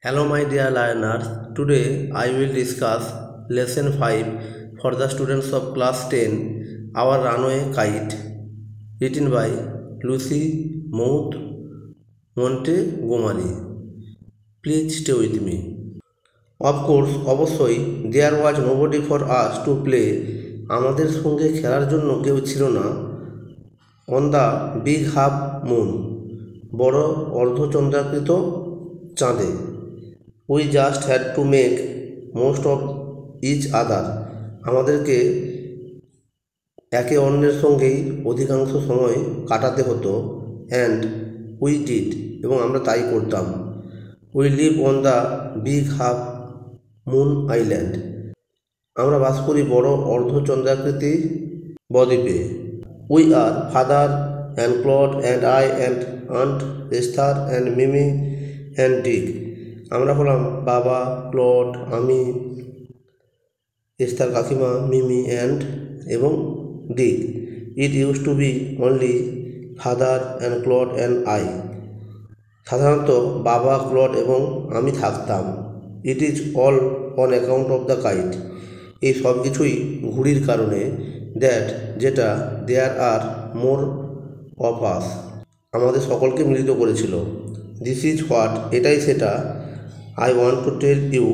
Hello my dear learners, today I will discuss lesson 5 for the students of class 10, Our Runaway Kite, written by Lucy Mount Montgomery. Please stay with me. Of course, অবশ্যই there was nobody for us to play. আমাদের সঙ্গে খেলার জন্য কেউ ছিল না। On the big half moon, বড় অর্ধচন্দ্রাকৃত চাঁদে। We just had to make most of each other. আমাদেরকে একে অন্যের সঙ্গেই অধিকাংশ সময় কাটাতে হতো। And we did, এবং আমরা তাই করতাম। We live on the big half moon island. আমরা বাস করি বড় অর্ধচন্দ্রাকৃতি বদ্বীপে। We are father and Claude and I and Aunt Esther and Mimi and Dick. আমরা হলাম বাবা, ক্লড, আমি, এস্তার কাকিমা, মিমি এবং Dick. It use to be only father and Claude and I. সাধারণত বাবা, ক্লড এবং আমি থাকতাম। It is all on account of the kite. এই সব কিছুই ঘুড়ির কারণে। দ্যাট, যেটা, দেয়ার আর মোর অফ আস, আমাদের সকলকে মিলিত করেছিল। দিস ইজ হোয়াট, এটাই সেটা, I want to tell you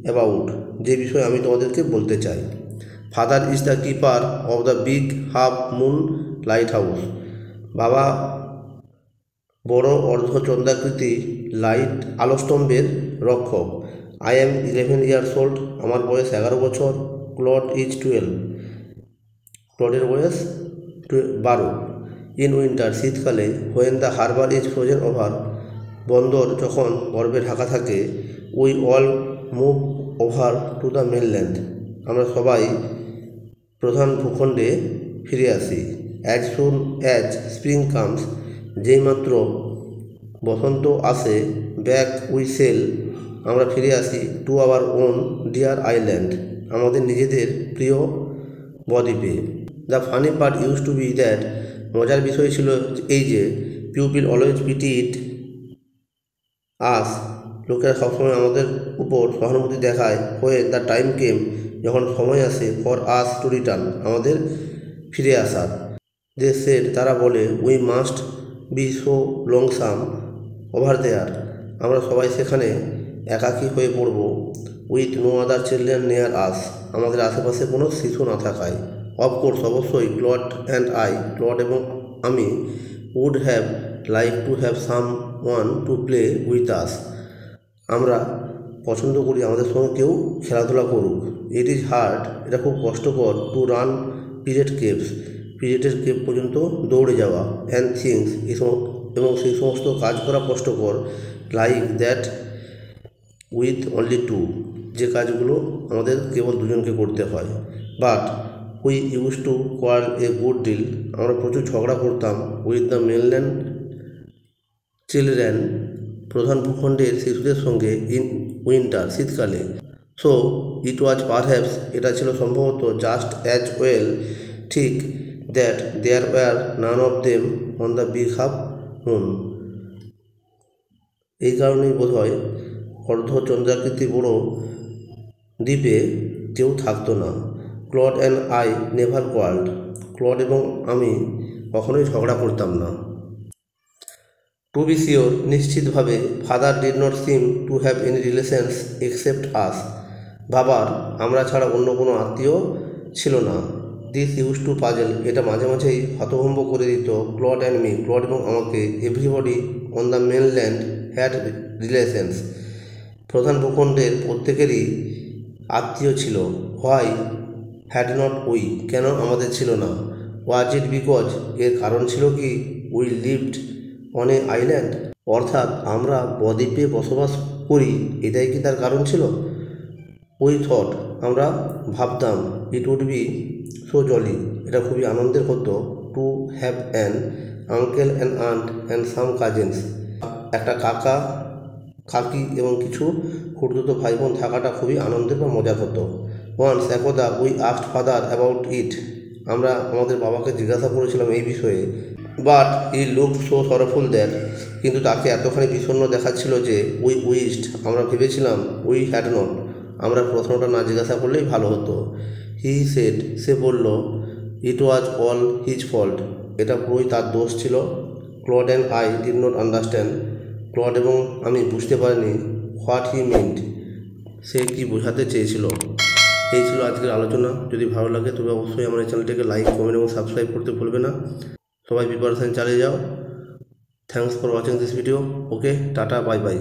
about, যে বিষয়ে আমি তোমাদেরকে বলতে চাই। Father is the keeper of the big half moon lighthouse. বাবা বড় অর্ধচন্দ্রাকৃতি লাইট আলোস্তম্ভের রক্ষক। আই এম 11 years old, আমার বয়স 11 বছর। ক্লড ইজ 12, ক্লডের বয়স 12। ইন উইন্টার, শীতকালে। When the harbour is frozen over, বন্দর যখন বরফে ঢাকা থাকে। We all move over to the mainland, আমরা সবাই প্রধান ভূখণ্ডে ফিরে আসি। As soon as spring comes, যেইমাত্র বসন্ত আসে। ব্যাক উই সেল, আমরা ফিরে আসি। To our own dear island, আমাদের নিজেদের প্রিয় বদ্বীপে। The funny part use to be that, মজার বিষয় ছিল এই যে, পিউপিল অলওয়েজ পিটিড আস, লোকেরা সবসময় আমাদের উপর সহানুভূতি দেখায়। হোয়েন দ্য টাইম কেম, যখন সময় আসে। ফর আস টু রিটার্ন, আমাদের ফিরে আসার। দে সেড, তারা বলে। We must be so lonesome over there, আমরা সবাই সেখানে একাকী হয়ে পড়ব। With no other children near us, আমাদের আশেপাশে কোনো শিশু না থাকায়। অফকোর্স, অবশ্যই। ক্লড অ্যান্ড আই, ক্লড এবং আমি। Would have like to have someone to play with us, আমরা পছন্দ করি আমাদের সঙ্গে কেউ খেলাধুলা করুক। ইট ইজ হার্ড, এটা খুব কষ্টকর। টু রান পিরিয়ড কেভস, পিরিয়ডের কেভ পর্যন্ত দৌড়ে যাওয়া। অ্যান্ড থিংস, এবং সেই সমস্ত কাজ করা কষ্টকর। Like that with only two, যে কাজগুলো আমাদের কেবল দুজনকে করতে হয়। But we used to quarrel a good deal, আমরা প্রচুর ঝগড়া করতাম। উইথ দ্য মেনল্যান্ড চিলড্রেন, প্রধান ভূখণ্ডের শিশুদের সঙ্গে। ইন উইন্টার, শীতকালে। সো ইট ওয়াজ পারহ্যাপস, এটা ছিল সম্ভবত। জাস্ট অ্যাজ ওয়েল, ঠিক। That there were none of them on the big half moon, এই কারণেই বোধ হয় অর্ধচন্দ্রাকৃতি বড় দ্বীপে কেউ থাকতো না। Claude and I never quarrelled, Claude এবং আমি কখনোই ঝগড়া করতাম না। টু বি শিওর, নিশ্চিতভাবে। Father did not seem to have any relations except us, বাবার আমরা ছাড়া অন্য কোনো আত্মীয় ছিল না। দিস ইউজ টু পাজেল, এটা মাঝে মাঝেই হতভম্ব করে দিত। ক্লড অ্যান্ড মি, ক্লড এবং আমাকে। Everybody on the mainland had relations, প্রধান ভূখণ্ডের প্রত্যেকেরই আত্মীয় ছিল। হোয়াই হ্যাড নট উই, কেন আমাদের ছিল না। ওয়াজ ইট বিকজ, এর কারণ ছিল কি। We lived on a island, অর্থাৎ আমরা বদ্বীপে বসবাস করি, এটাই কি তার কারণ ছিল। উই থট, আমরা ভাবতাম। It would be so jolly, এটা খুবই আনন্দের হতো। To have an uncle and aunt and some cousins, একটা কাকা, কাকি এবং কিছু খুড়তুতো ভাই বোন থাকাটা খুবই আনন্দের বা মজার হতো। ওয়ান্স, একদা, we asked father about it, আমরা আমাদের বাবাকে জিজ্ঞাসা করেছিলাম এই বিষয়ে। But E looked so sorrowful that, কিন্তু তাকে এতখানি বিষণ্ণ দেখাচ্ছিল যে উই উইশড, আমরা ভেবেছিলাম উই হ্যাড নট, আমরা প্রশ্নটা না জিজ্ঞাসা করলেই ভালো হতো। হি সেড, সে বলল, it was all his fault, এটা পুরোই তার দোষ ছিল। Claude and I did not understand, Claude এবং আমি বুঝতে পারিনি হোয়াট হি মিন্ট, সে কি বোঝাতে চেয়েছিল। এই ছিল আজকের আলোচনা। যদি ভালো লাগে তবে অবশ্যই আমার এই চ্যানেলটিকে লাইক, কমেন্ট এবং সাবস্ক্রাইব করতে ভুলবে না। সবাই প্রিপারেশন চালিয়ে যাও। Thanks for watching this video. Okay, tata, bye bye.